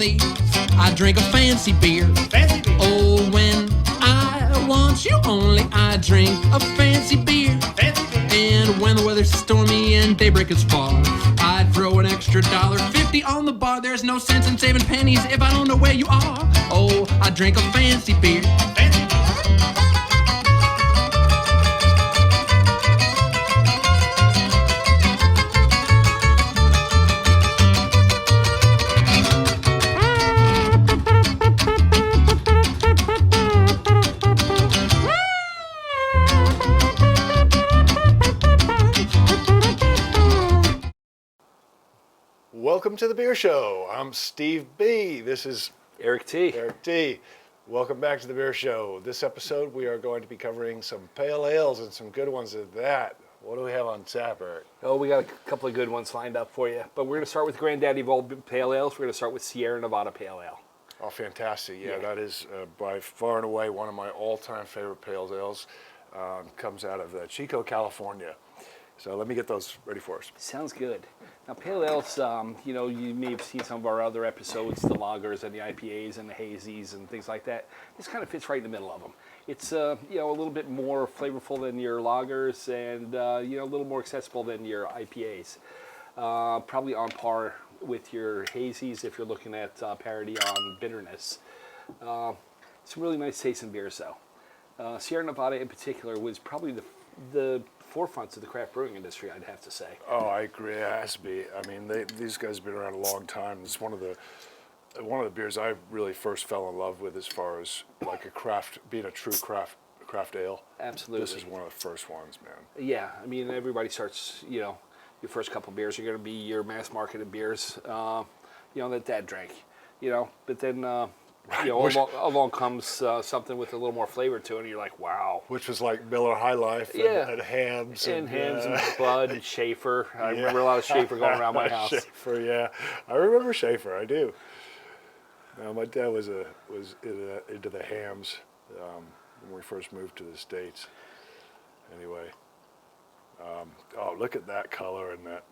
me. I drink a fancy beer. Fancy beer. Oh, when I want you only, I drink a fancy beer. Fancy beer. And when the weather's stormy and daybreak is far, I'd throw an extra $1.50 on the bar. There's no sense in saving pennies if I don't know where you are. Oh, I drink a fancy beer. Fancy beer. Welcome to the Beer Show. I'm Steve B. This is Eric T. Eric T. Welcome back to the Beer Show. This episode we are going to be covering some pale ales and some good ones at that. What do we have on tap, Eric? Oh, we got a couple of good ones lined up for you. But we're going to start with Granddaddy of all pale ales. We're going to start with Sierra Nevada Pale Ale. Oh, fantastic. Yeah, Yeah. that is by far and away one of my all-time favorite pale ales. Comes out of Chico, California. So let me get those ready for us. Sounds good. Now, pale ales, you may have seen some of our other episodes, the lagers and the IPAs and the hazies and things like that. This kind of fits right in the middle of them. It's, a little bit more flavorful than your lagers and, a little more accessible than your IPAs. Probably on par with your hazies if you're looking at parity on bitterness. Some really nice tasting beers, though. Sierra Nevada in particular was probably the forefronts of the craft brewing industry, I'd have to say. Oh, I agree. It has to be. I mean, these guys have been around a long time. It's one of the beers I really first fell in love with as far as like being a true craft ale. Absolutely. This is one of the first ones, man. Yeah, I mean, everybody starts, your first couple beers are going to be your mass marketed beers, that Dad drank, but then, along comes something with a little more flavor to it, and you're like, wow. Which was like Miller High Life and Hams. And Bud and Schaefer. I remember a lot of Schaefer going around my house. Schaefer, yeah. I remember Schaefer, I do. Now, my dad was into the Hams when we first moved to the States. Anyway. Look at that color and that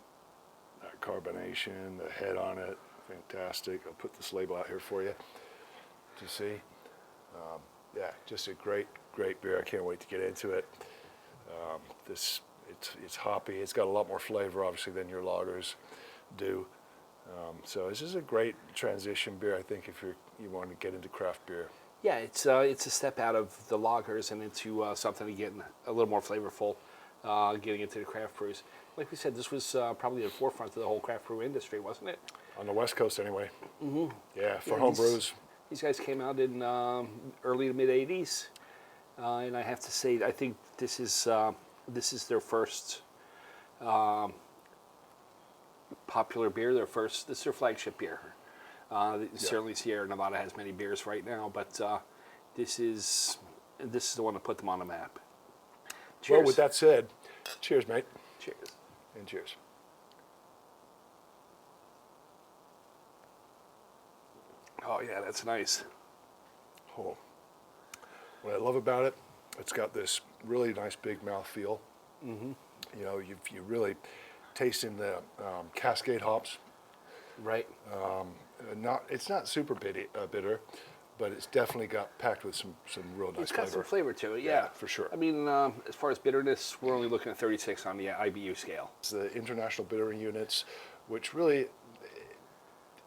carbonation, the head on it. Fantastic. I'll put this label out here for you to see. Just a great beer. I can't wait to get into it. It's hoppy. It's got a lot more flavor, obviously, than your lagers do. So this is a great transition beer, I think, if you want to get into craft beer. Yeah, it's a step out of the lagers and into something again a little more flavorful, getting into the craft brews. Like we said, this was probably the forefront of the whole craft brew industry, wasn't it? On the West Coast, anyway. Mm-hmm. Yeah, for home brews. These guys came out in early to mid '80s, and I have to say, I think this is their first popular beer. This is their flagship beer. Certainly, Sierra Nevada has many beers right now, but this is the one that put them on the map. Cheers. Well, with that said, cheers, mate. Cheers. And cheers. Oh, yeah, that's nice. Oh. What I love about it, it's got this really nice big mouth feel. Mm-hmm. You really tasting the Cascade hops. Right. It's not super bitter, but it's definitely got packed with some real nice flavor. It's got some flavor to it, Yeah, for sure. I mean, as far as bitterness, we're only looking at 36 on the IBU scale. It's the International Bittering Units, which really,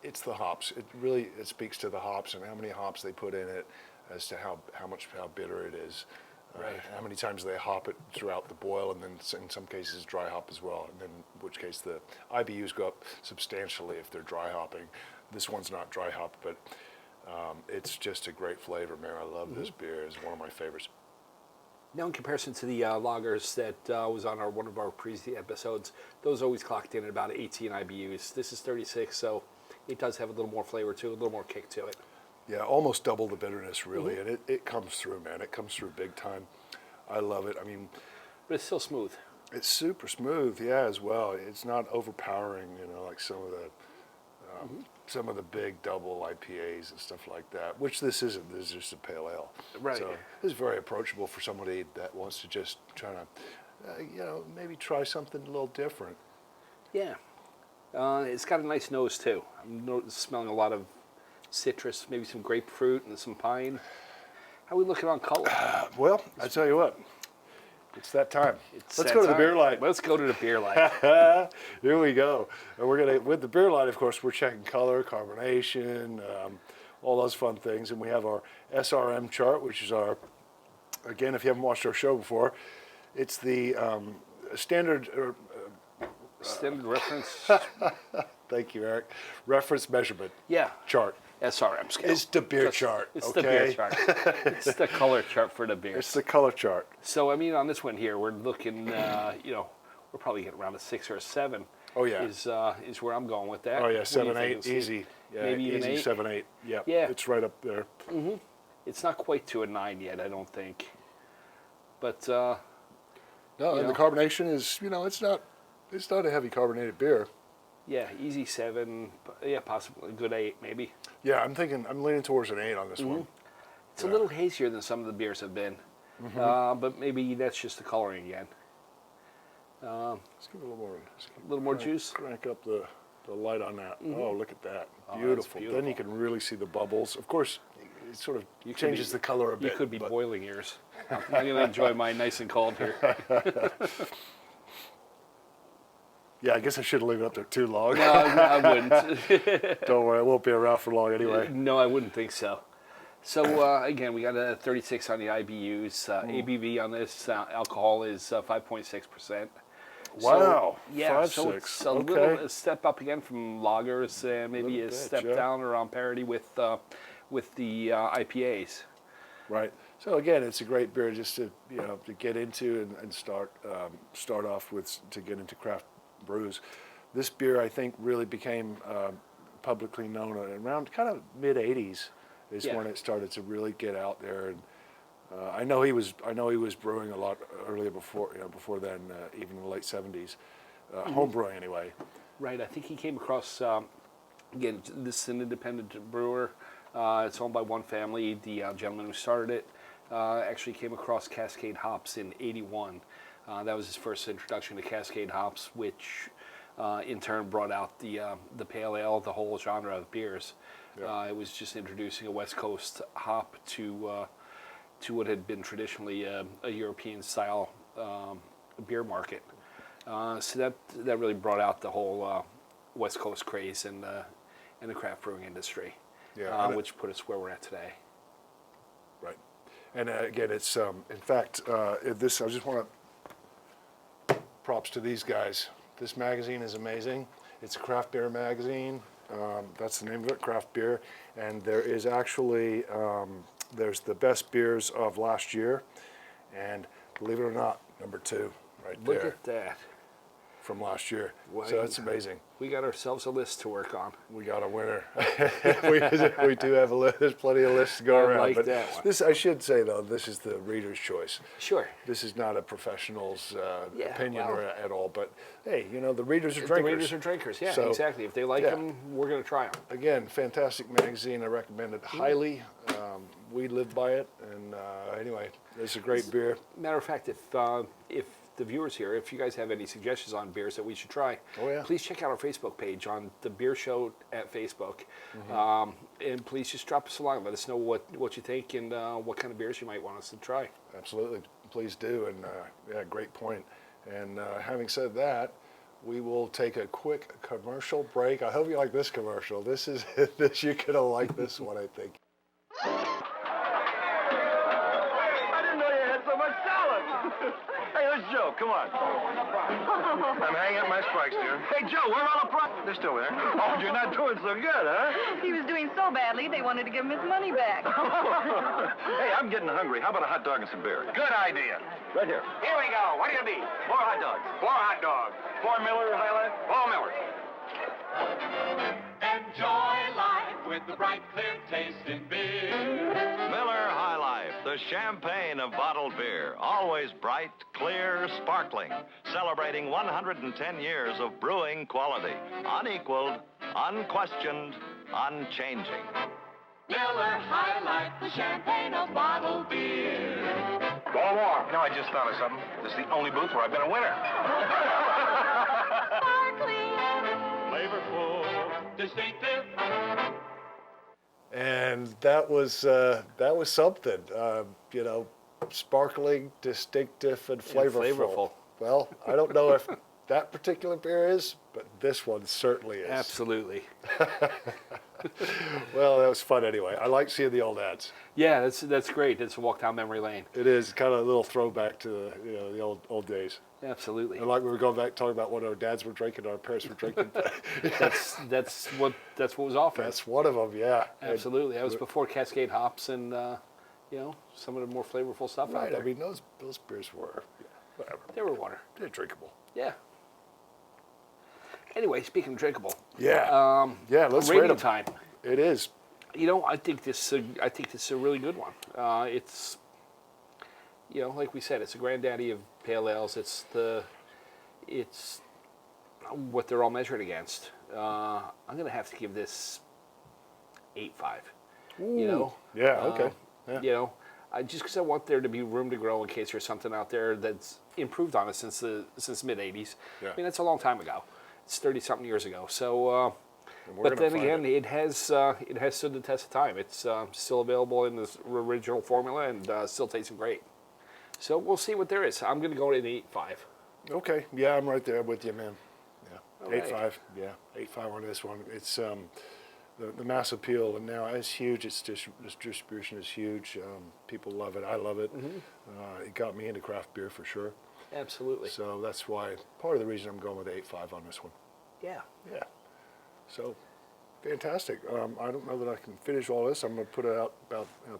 it's the hops. It speaks to the hops and how many hops they put in it as to how bitter it is. Right. How many times they hop it throughout the boil, and then in some cases dry hop as well, and then in which case the IBUs go up substantially if they're dry hopping. This one's not dry hop, but it's just a great flavor, man. I love this beer. It's one of my favorites. Now, in comparison to the lagers that was on one of our previous episodes, those always clocked in at about 18 IBUs. This is 36, so it does have a little more flavor to it, a little more kick to it. Yeah, almost double the bitterness, really, and it comes through, man. It comes through big time. I love it. I mean, but it's still smooth. It's super smooth, yeah, as well. It's not overpowering, like some of the big double IPAs and stuff like that. Which this isn't. This is just a pale ale. Right. So it's very approachable for somebody that wants to just try to, maybe try something a little different. Yeah. It's got a nice nose too. I'm smelling a lot of citrus, maybe some grapefruit and some pine. How are we looking on color? Well, I tell you what, it's that time. It's Let's that go to the time. beer light. Let's go to the beer light. Here we go. And we're gonna, with the beer light, of course, we're checking color, carbonation, all those fun things. And we have our SRM chart, which is our, again, if you haven't watched our show before, it's the standard, Standard reference. thank you, Eric, reference measurement Yeah. chart. SRM scale. It's the beer chart, It's okay? the beer chart. It's the color chart for the beer. It's the color chart. So, I mean, on this one here, we're looking, we're probably getting around a 6 or a 7. Oh, yeah. Is where I'm going with that. Oh, yeah, What do you 7, think, 8, Steve? easy. Yeah, Maybe even easy 8? 7, 8. Yep. Yeah. It's right up there. It's not quite to a 9 yet, I don't think. But, No, and know. the carbonation is, it's not a heavy carbonated beer. yeah, easy 7. Yeah, possibly a good 8, maybe. Yeah, I'm leaning towards an 8 on this one. It's a little hazier than some of the beers have been. But maybe that's just the coloring again. Let's give it a little more. A little more juice. Crank up the light on that. Oh, look at that. that's Beautiful. beautiful. Then you can really see the bubbles. Of course, it sort of You could changes be- the color a You bit. could be but- boiling ears. I'm going to enjoy mine nice and cold here. Yeah, I guess I shouldn't leave it up there too long. No, I wouldn't. Don't worry, it won't be around for long anyway. No, I wouldn't think so. So again, we got a 36 on the IBUs. ABV on this alcohol is 5.6%. Wow. Yeah, 5.6. so it's a Okay. little a step up again from lagers, and maybe Little a bit, step yeah. down or on parity with the IPAs. Right. So again, it's a great beer just to to get into and start off with to get into craft brews. This beer I think really became publicly known around kind of mid '80s is Yeah. when it started to really get out there. And I know he was brewing a lot earlier before then, even in the late '70s, home brewing anyway. Right, I think he came across, again, this is an independent brewer. It's owned by one family. The gentleman who started it actually came across Cascade hops in '81. That was his first introduction to Cascade hops, which in turn brought out the pale ale, the whole genre of beers. Yeah. It was just introducing a West Coast hop to what had been traditionally a European style beer market. So that really brought out the whole West Coast craze in the craft brewing industry, Yeah, and which put us where we're at today. Right. And again, it's in fact this. I just want to props to these guys. This magazine is amazing. It's a craft beer magazine. That's the name of it, craft beer. And there is actually there's the best beers of last year, and believe it or not, number 2 right Look there at that. from last year. Wow. So that's amazing. We got ourselves a list to work on. We got a winner. we do have a list. There's plenty of lists to go I around. like but that one. this, I should say though, this is the reader's choice. Sure. This is not a professional's Yeah, opinion well- or at all. But hey, the readers are The drinkers. readers are drinkers. Yeah, So, exactly. If they like yeah. them, we're going to try them. Again, fantastic magazine. I recommend it highly. We live by it, and anyway, it's a great beer. Matter of fact, if the viewers here, if you guys have any suggestions on beers that we should try, Oh, yeah. please check out our Facebook page on the Beer Show at Facebook, and please just drop us a line. Let us know what you think and what kind of beers you might want us to try. Absolutely, please do. And yeah, great point. And having said that, we will take a quick commercial break. I hope you like this commercial. This is this you're gonna like this one, I think. I didn't know you had so much talent. Hey, there's Joe. Come on. I'm hanging up my spikes, dear. Hey, Joe, where are all the prizes? They're still there. Oh, you're not doing so good, huh? He was doing so badly, they wanted to give him his money back. Hey, I'm getting hungry. How about a hot dog and some beer? Good idea. Right here. Here we go. What do you need? 4 hot dogs. 4 hot dogs. 4 Miller High Life? 4 Miller. Enjoy life with the bright, clear taste in beer. Miller High Life, the champagne of bottled beer. Always bright, clear, sparkling. Celebrating 110 years of brewing quality. Unequaled, unquestioned, unchanging. Miller High Life, the champagne of bottled beer. Go more. You know, I just thought of something. This is the only booth where I've been a winner. Sparkling, flavorful, distinctive. and that was something. You know, sparkling, distinctive, and flavorful. flavorful. Well, I don't know if that particular beer is, but this one certainly is. Absolutely. Well, that was fun anyway. I like seeing the old ads. Yeah, that's great. It's a walk down memory lane. It is kind of a little throwback to the old days. Absolutely. And like we were going back talking about what our dads were drinking, our parents were drinking. That's what was offered. That's one of them, yeah. Absolutely. That was before Cascade hops and some of the more flavorful stuff out Right. there. I mean, those beers were, whatever. They were water. They're drinkable. Yeah. Anyway, speaking of drinkable, Yeah. Yeah. Let's rate rating them. time. It is. I think this is a really good one. It's like we said, it's a granddaddy of pale ales. It's what they're all measured against. I'm gonna have to give this 8.5. Yeah. Okay. Yeah. Just because I want there to be room to grow in case there's something out there that's improved on it since the mid '80s. Yeah. I mean, that's a long time ago. It's 30-something years ago. So, And we're but gonna then find again, it has stood the test of time. It's still available in this original formula and still tasting great. So we'll see what there is. I'm going to go at an 8.5. Okay. Yeah, I'm right there with you, man. Yeah. All right. 8.5. Yeah. 8.5 on this one. It's the mass appeal and now it's huge. This distribution is huge. People love it. I love it. Mm-hmm. It got me into craft beer for sure. Absolutely. So that's why part of the reason I'm going with 8.5 on this one. Yeah. Yeah. So fantastic. I don't know that I can finish all this. I'm going to put it out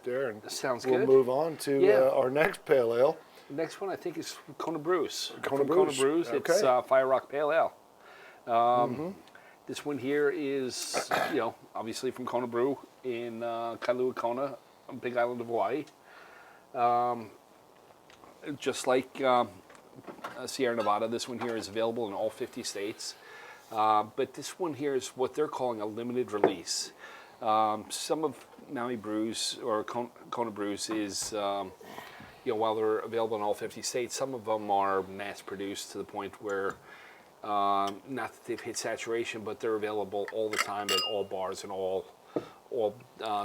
there, and Sounds we'll good. move on to Yeah. our next pale ale. Next one I think is from Kona Brews. Kona From Kona Brews. Brews. Okay. It's Fire Rock Pale Ale. This one here is, obviously from Kona Brew in Kailua Kona, on Big Island of Hawaii. Just like Sierra Nevada, this one here is available in all 50 states. But this one here is what they're calling a limited release. Some of Maui Brews or Kona Brews is, while they're available in all 50 states, some of them are mass produced to the point where, not that they've hit saturation, but they're available all the time at all bars and all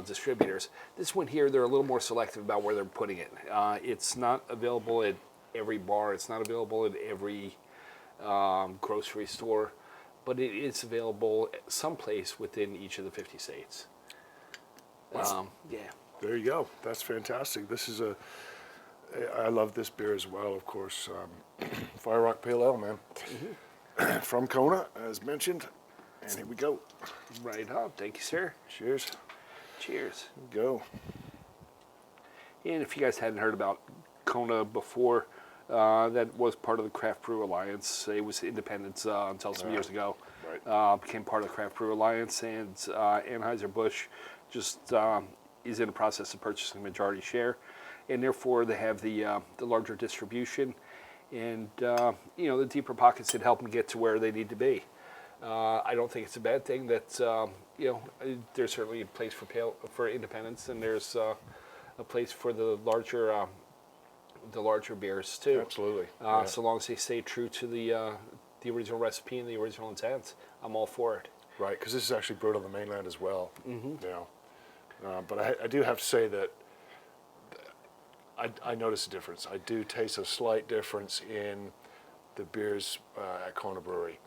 distributors. This one here, they're a little more selective about where they're putting it. It's not available at every bar. It's not available at every grocery store, but it is available someplace within each of the 50 states. Yeah. There you go. That's fantastic. This is I love this beer as well, of course. Fire Rock Pale Ale, man. From Kona, as mentioned. And here we go. Right on. Thank you, sir. Cheers. Cheers. Here we go. And if you guys hadn't heard about Kona before, that was part of the Craft Brew Alliance. It was independent until some years ago. Right. Became part of the Craft Brew Alliance, and Anheuser-Busch just is in the process of purchasing a majority share, and therefore they have the larger distribution and the deeper pockets that help them get to where they need to be. I don't think it's a bad thing that there's certainly a place for independents, and there's a place for the larger beers too. Absolutely. So long as they stay true to the original recipe and the original intent, I'm all for it. Right, because this is actually brewed on the mainland as well. But I do have to say that I notice a difference. I do taste a slight difference in the beers at Kona Brewery.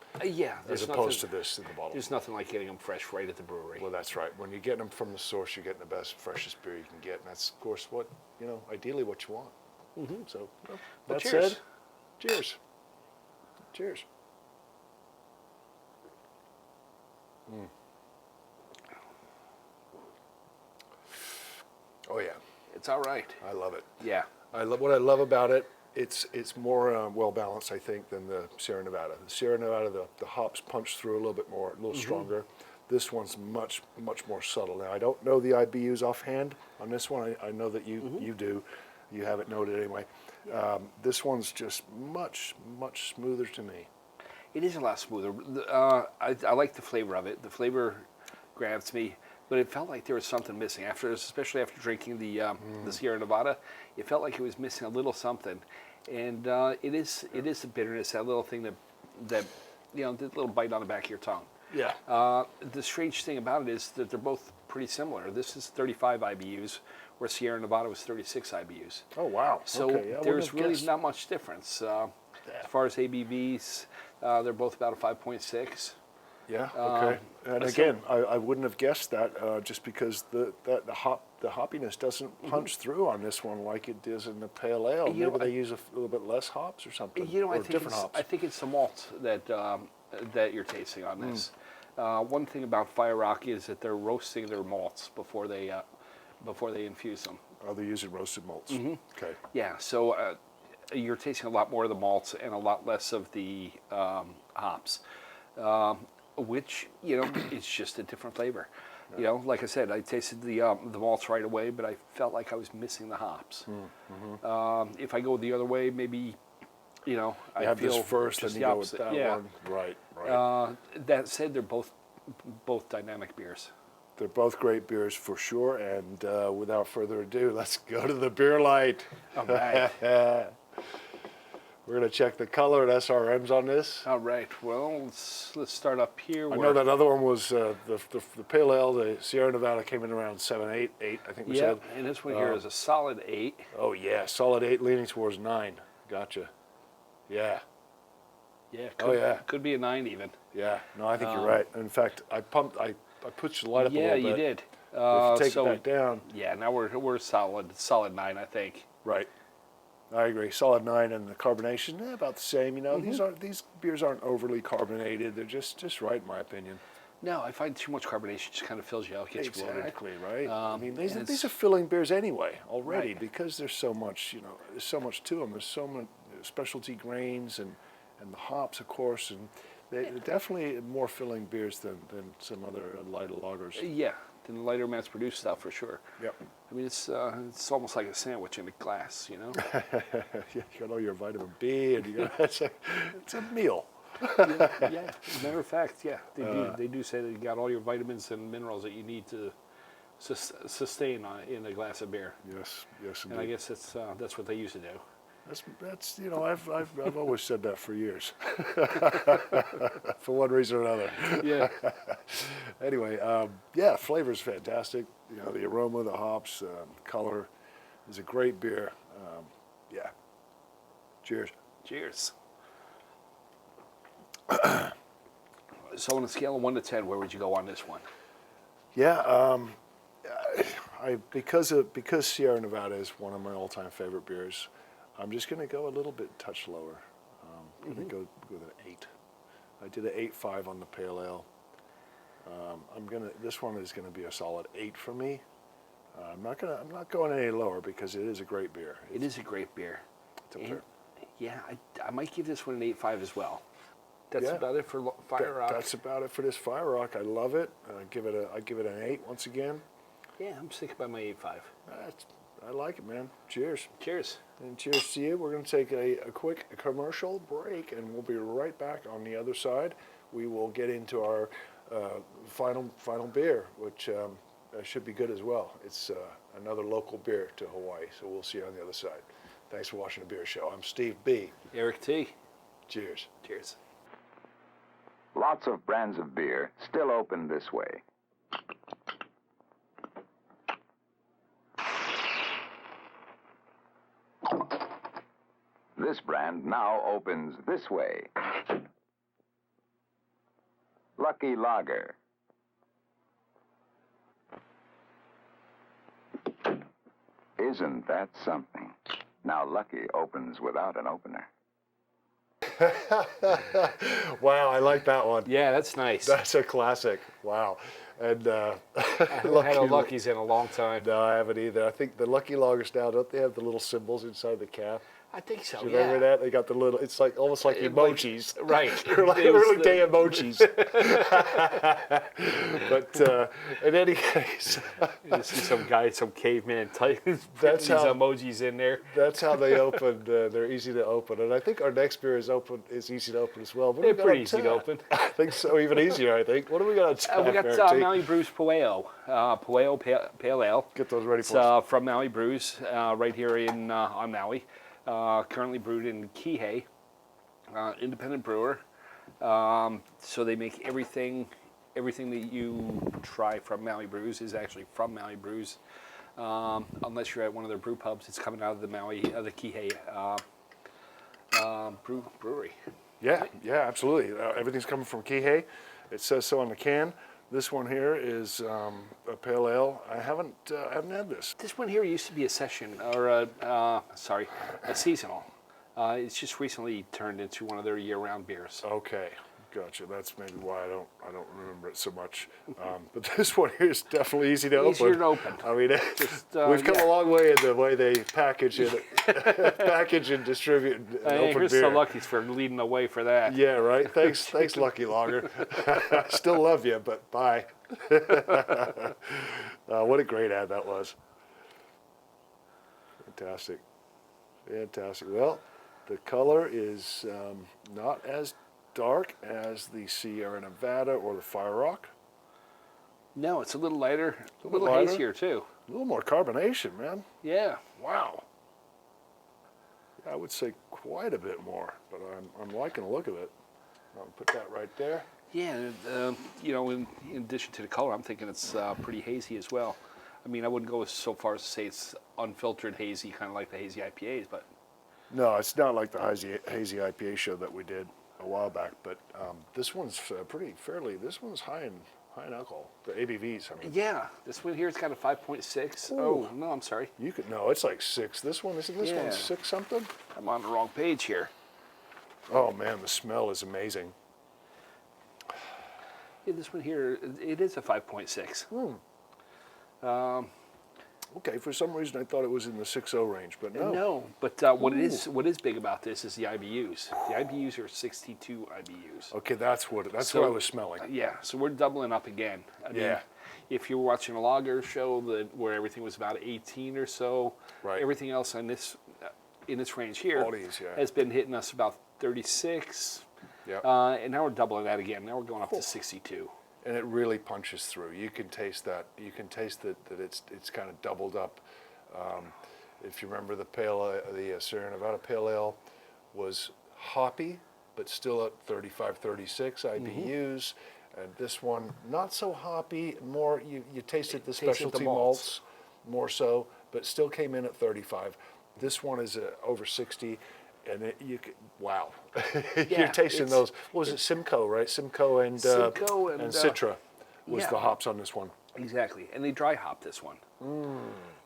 As opposed to this in the bottle. There's nothing like getting them fresh right at the brewery. Well, that's right. When you're getting them from the source, you're getting the best, freshest beer you can get, and that's, of course, what ideally what you want. So, that cheers. said, cheers. Cheers. Oh yeah, It's all right. I love it. Yeah. What I love about it. It's more well balanced, I think, than the Sierra Nevada. The Sierra Nevada, the hops punch through a little bit more, a little stronger. This one's much more subtle. Now I don't know the IBUs offhand on this one. I know that you do. You have it noted anyway. This one's just much smoother to me. It is a lot smoother. I like the flavor of it. The flavor grabs me, but it felt like there was something missing especially after drinking the Sierra Nevada. It felt like it was missing a little something, and it is the bitterness, that little thing that the little bite on the back of your tongue. Yeah. The strange thing about it is that they're both pretty similar. This is 35 IBUs, where Sierra Nevada was 36 IBUs. Oh, wow. So okay. I wouldn't there's have really guessed. not much difference. As far as ABVs, they're both about a 5.6. Yeah. Okay. And so- again, I wouldn't have guessed that just because the hoppiness doesn't punch through on this one like it does in the pale ale. You know, Maybe they use a little bit less hops or something. You know, or different hops. I think it's the malt that you're tasting on this. One thing about Fire Rock is that they're roasting their malts before they infuse them. Oh, they're using roasted malts. Okay. Yeah, so you're tasting a lot more of the malts and a lot less of the hops, which it's just a different flavor. Like I said, I tasted the malts right away, but I felt like I was missing the hops. If I go the other way, maybe I You have feel this first, just then the you go with opposite. that Yeah. one. Right. Right. That said, they're both dynamic beers. They're both great beers for sure. And without further ado, let's go to the beer light. All right. We're going to check the color and SRMs on this. All right. Well, let's start up here. I know that other one was the Pale Ale, the Sierra Nevada came in around 7, 8, I think we Yeah, said. and this one here is a solid 8. Oh, yeah, solid 8, leaning towards 9. Gotcha. Yeah, Yeah. Oh, yeah. Could be a 9 even. yeah. No, I think you're right. In fact, I pushed the light up a Yeah, little bit. you did. If you take so it back down, yeah, now we're solid 9, I think. right. I agree. Solid 9 and the carbonation, about the same. These beers aren't overly carbonated. They're just right in my opinion. No, I find too much carbonation just kind of fills you out, gets you bloated. Exactly, right? I mean, and these are filling beers anyway already Right. because there's so much, there's so much to them. There's so many specialty grains and the hops, of course, and they're definitely more filling beers than some other lighter lagers. Yeah, than the lighter mass-produced stuff for sure. Yep. I mean, it's almost like a sandwich in a glass, Yeah, you got all your vitamin B, and it's a meal. Yeah. As a matter of fact, yeah, they do say that you got all your vitamins and minerals that you need to sustain in a glass of beer. Yes, indeed. And I guess that's what they used to do. That's I've always said that for years, for one reason or another. Yeah. Anyway, yeah, flavor's fantastic. The aroma, the hops, color is a great beer. Yeah. Cheers. Cheers. So on a scale of 1 to 10, where would you go on this one? Yeah, because Sierra Nevada is one of my all-time favorite beers, I'm just going to go a little bit touch lower. I'm going to go with an 8. I did an 8.5 on the Pale Ale. This one is going to be a solid 8 for me. I'm not going any lower because it is a great beer. It is a great beer. It's up And, there. yeah, I might give this one an 8.5 as well. That's Yeah. about it for Fire Rock. That's about it for this Fire Rock. I love it. I give it an 8 once again. Yeah, I'm sticking by my 8.5. I like it, man. Cheers. Cheers. And cheers to you. We're going to take a quick commercial break, and we'll be right back on the other side. We will get into our final beer, which should be good as well. It's another local beer to Hawaii, so we'll see you on the other side. Thanks for watching The Beer Show. I'm Steve B. Eric T. Cheers. Cheers. Lots of brands of beer still open this way. This brand now opens this way. Lucky Lager. Isn't that something? Now Lucky opens without an opener. Wow, I like that one. Yeah, that's nice. That's a classic. Wow. And I haven't had a Lucky's in a long time. No, I haven't either. I think the Lucky Lagers now, don't they have the little symbols inside the cap? I think so, Do you remember that? They got the little, it's like almost like emojis. Right. They're like It was early day emojis. But in any case, You see some guy, some caveman type That's these how- emojis in there. that's how they open. They're easy to open. And I think our next beer is easy to open as well. What do They're we got pretty on easy to tap? open. I think so, even easier, I think. What do we got on tap, We got Eric T? Maui Brews Pueo. Pueo Pale Ale. Get those ready It's for us. from Maui Brews, right here on Maui. Currently brewed in Kihei. Independent brewer. So they make everything that you try from Maui Brews is actually from Maui Brews. Unless you're at one of their brew pubs, it's coming out of the Kihei brewery. Yeah, absolutely. Everything's coming from Kihei. It says so on the can. This one here is a pale ale. I haven't had this. This one here used to be a session, or a seasonal. It's just recently turned into one of their year-round beers. Okay, gotcha. That's maybe why I don't remember it so much. But this one here is definitely easy to Easier open. to open. I mean, we've come a long way in the way they package it, package and distribute and Hey, open here's beer. the Lucky's for leading the way for that. Yeah, right. Thanks, Lucky Lager. Still love you, but bye. What a great ad that was. Fantastic. Well, the color is not as dark as the Sierra Nevada or the Fire Rock. No, it's a little lighter, a little lighter. hazier too. A little more carbonation, man. Yeah. Wow. Yeah, I would say quite a bit more, but I'm liking the look of it. I'll put that right there. Yeah, in addition to the color, I'm thinking it's pretty hazy as well. I mean, I wouldn't go so far as to say it's unfiltered hazy, kind of like the hazy IPAs, but No, it's not like the hazy IPA show that we did a while back, but this one's this one's high in alcohol. The ABVs, I mean. yeah, this one here's got a 5.6. Ooh. Oh, no, I'm sorry. No, it's like 6. This one, isn't this Yeah. one 6 something? I'm on the wrong page here. Oh man, the smell is amazing. Yeah, this one here, it is a 5.6. Okay, for some reason I thought it was in the 6.0 range, but no. No, but what is big about this is the IBUs. The IBUs are 62 IBUs. Okay, that's what I was smelling. Yeah, so we're doubling up again. I mean, if you were watching a lager show where everything was about 18 or so, Right. everything else in this range here All these, yeah. has been hitting us about 36. Yep. And now we're doubling that again. Now we're going up to 62. And it really punches through. You can taste that. You can taste that it's kind of doubled up. If you remember the Sierra Nevada Pale Ale was hoppy, but still at 35, 36 IBUs. And this one, not so hoppy, more, you tasted the Tasted the specialty malts. malts more so, but still came in at 35. This one is over 60. And wow. Yeah, You're tasting those. What was it, Simcoe, right? Simcoe and Citra was yeah. the hops on this one. Exactly, and they dry hop this one.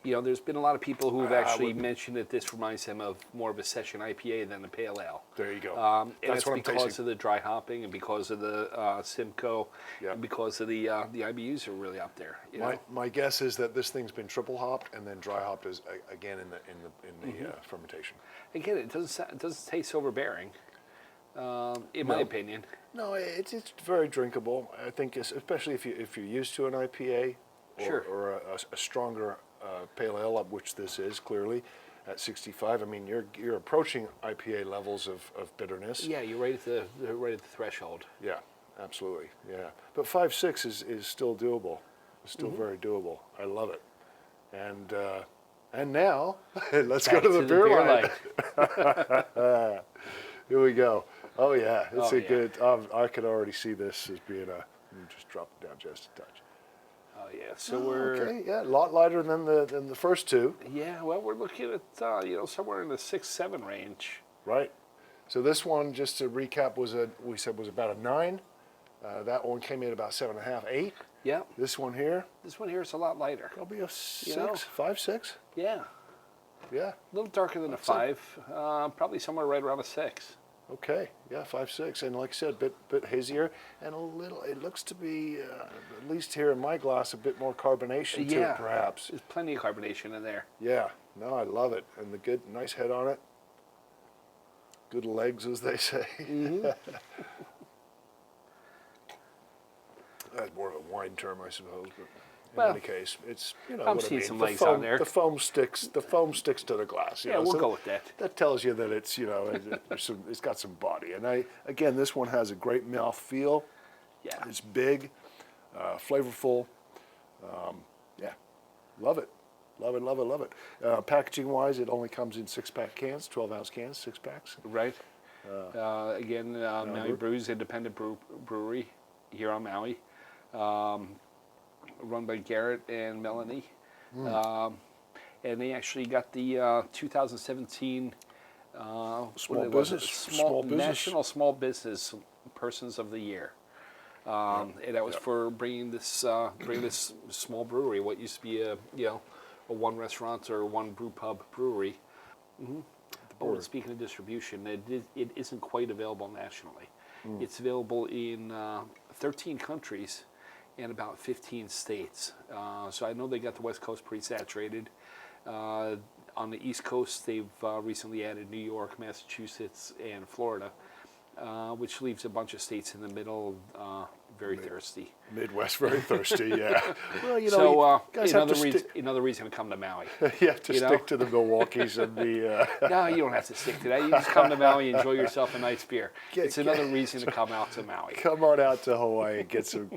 You know, there's been a lot of people who've actually mentioned that this reminds them of more of a session IPA than a pale ale. There you go. And That's it's what I'm because tasting. of the dry hopping and because of the Simcoe Yeah. and because of the IBUs are really up there. You know? My guess is that this thing's been triple hopped and then dry hopped again in the fermentation. Again, it doesn't taste overbearing, in my opinion. No, it's very drinkable. I think, especially if you're used to an IPA or a stronger pale ale, of which this is clearly at 65. I mean, you're approaching IPA levels of bitterness. Yeah, you're right at the threshold. Yeah, absolutely. Yeah, but 5.6 is still doable. It's still very doable. I love it. And now let's go to the beer line. Here we go. Oh yeah, it's good. I could already see this as being let me just drop it down just a touch. Oh yeah, so we're a lot lighter than the first two. Yeah, well, we're looking at somewhere in the 6-7 range. Right. So this one, just to recap, was about a 9. That one came in about 7.5, 8. Yeah. This one here, This one here is a lot lighter. that'll be a 6, You know? 5, 6. Yeah, Yeah. a little darker than a 5. Probably somewhere right around a 6. Okay. Yeah, 5, 6, and like I said, bit hazier and a little. It looks to be at least here in my glass a bit more carbonation to it, perhaps. There's plenty of carbonation in there. Yeah. No, I love it, and the nice head on it. Good legs, as they say. That's more of a wine term, I suppose, but in any case, it's I'm what seeing I mean. some The legs foam, on there. The foam sticks to the glass. You Yeah, know, we'll so go with that. That tells you that it's it's got some body. And again, this one has a great mouth feel. Yeah. It's big, flavorful. Yeah, love it. Love it, love it, love it. Packaging wise, it only comes in 6-pack cans, 12-ounce cans, 6 packs. Right. Again, Maui Brews, independent brewery here on Maui, run by Garrett and Melanie. And they actually got the 2017 National Small Business Persons of the Year. And that was for bringing this small brewery, what used to be a one restaurant or one brew pub brewery. Oh, and speaking of distribution, it isn't quite available nationally. It's available in 13 countries and about 15 states. So I know they got the West Coast pretty saturated. On the East Coast, they've recently added New York, Massachusetts, and Florida, which leaves a bunch of states in the middle very thirsty. Midwest, very thirsty, yeah. Well, so guys another reason to come to Maui. You have to stick to the Milwaukees and the... No, you don't have to stick to that. You just come to Maui, enjoy yourself a nice beer. It's another reason to come out to Maui. Come on out to Hawaii and get some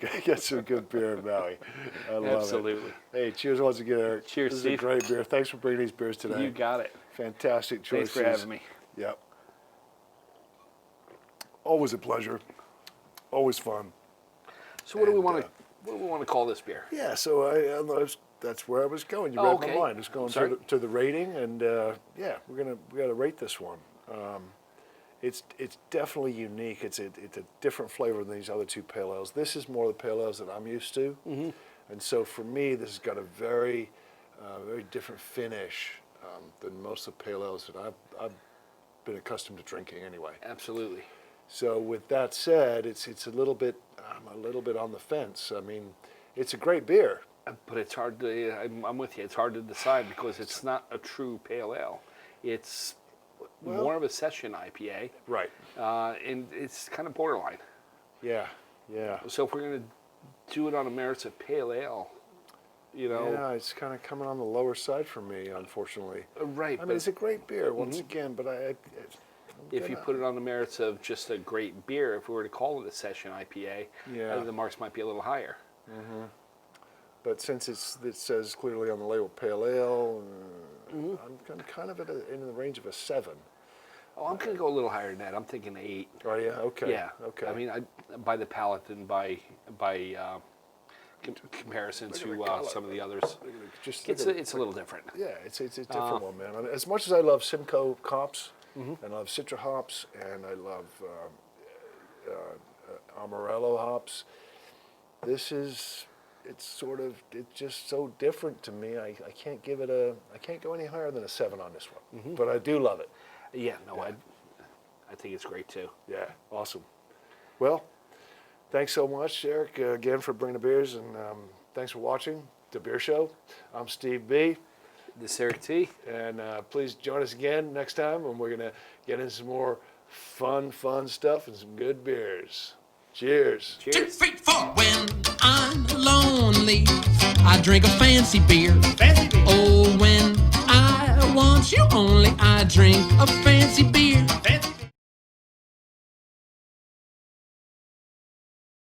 good beer in Maui. I love Absolutely. it. Hey, cheers once again, Eric. Cheers, This Steve. is a great beer. Thanks for bringing these beers today. You got it. Fantastic choices. Thanks for having me. Yep. Always a pleasure. Always fun. So what do we want to call this beer? Yeah, so that's where I was going. You read my mind. I was going to the rating, and yeah, we got to rate this one. It's definitely unique. It's a different flavor than these other two pale ales. This is more the pale ales that I'm used to, and so for me, this has got a very different finish than most of the pale ales that I've been accustomed to drinking anyway. Absolutely. So with that said, it's a little bit. I'm a little bit on the fence. I mean, it's a great beer, but it's hard to. I'm with you. It's hard to decide because it's not a true pale ale. It's more of a session IPA, right? And it's kind of borderline. Yeah, yeah. So if we're going to do it on the merits of pale ale, yeah, it's kind of coming on the lower side for me, unfortunately. Right. I mean, it's a great beer once again, but if you put it on the merits of just a great beer, if we were to call it a session IPA, the marks might be a little higher. But since it says clearly on the label pale ale, I'm kind of in the range of a 7. Oh, I'm going to go a little higher than that. I'm thinking 8. Oh yeah, okay. Yeah, okay. I mean, by the palate and by comparison to some of the others, it's a little different. Yeah, it's a different one, man. As much as I love Simcoe hops, and I love Citra hops, and I love Amarillo hops, it's just so different to me. I can't go any higher than a 7 on this one, but I do love it. Yeah, no, I think it's great too. Yeah, awesome. Well, thanks so much, Eric, again for bringing the beers, and thanks for watching The Beer Show. I'm Steve B. This is Eric T. And please join us again next time when we're going to get into some more fun stuff and some good beers. Cheers. 2, 3, 4. When I'm lonely, I drink a fancy beer. Oh, when I want you only, I drink a fancy beer.